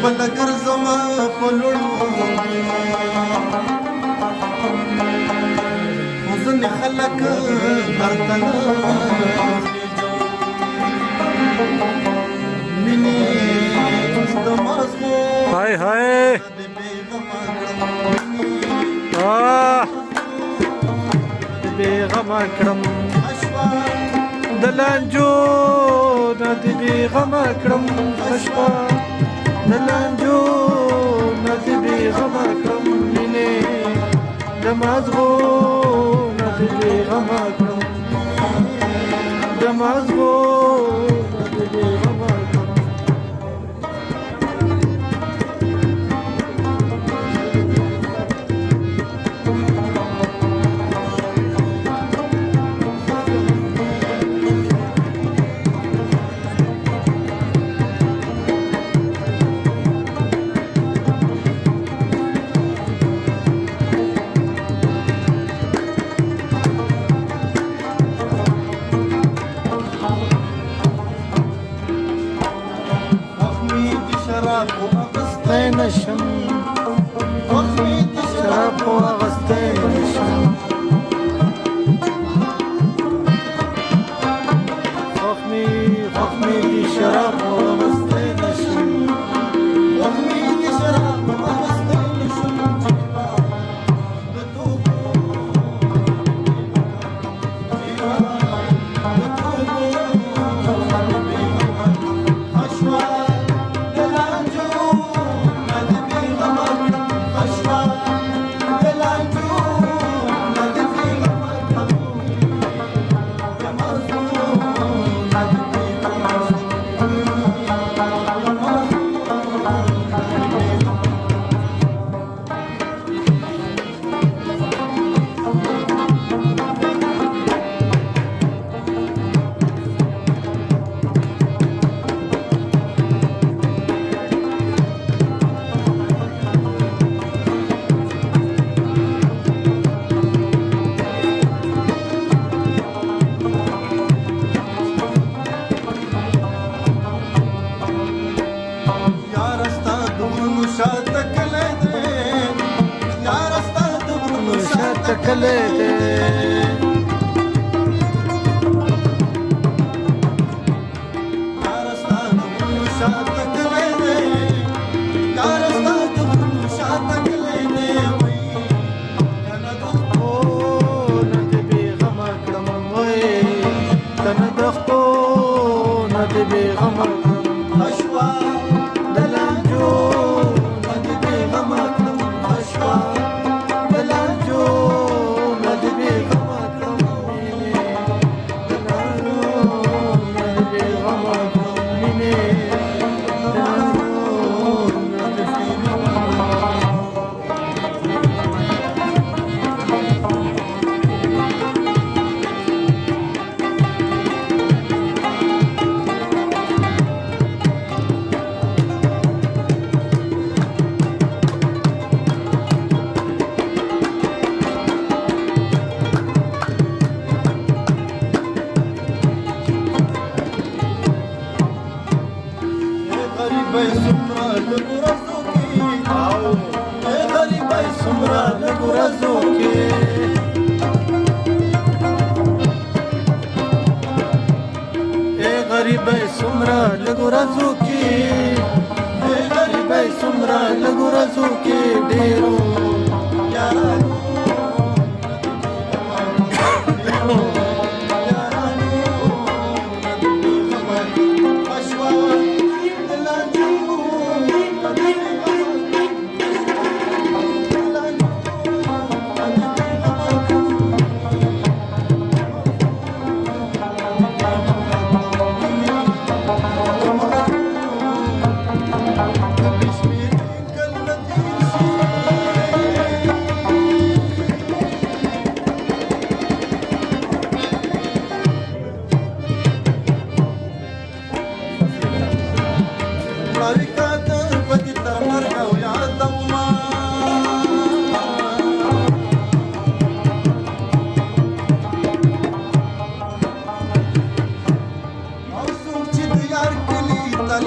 بلګر زما پلوړو وزن خلک درتنا مني دمازغو هاي هاي بغم اکرم دلانجو ندی بغم اکرم خشبا دلانجو ندی بغم اکرم منی دمازغو ندی بغم اکرم دمازغو ندی بغم اکرم نشم شراب واغستی نشم خخمی دی شراب واغستی نشم خخمی دی شراب واغستی نشم تکلے دے سمرا لګو رازو کې غریبای سمرا لګو رازو کې ډېرو یارانو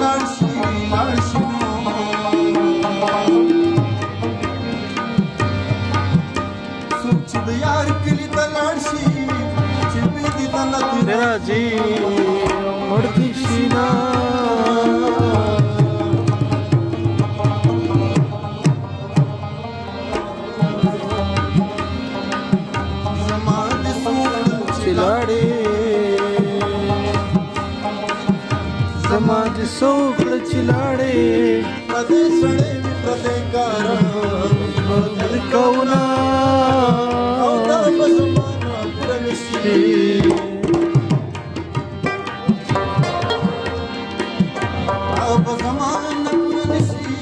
لاړ شي राजी मर्दी सीना समाज सोड चिलाडे समाज सोकड चिलाडे कदे सडे कदे कारण कौना अवता बसमाना पुरनिशी अब जमान पुरनिशी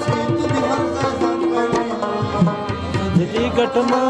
चेत दिहासा साकली दिली घटना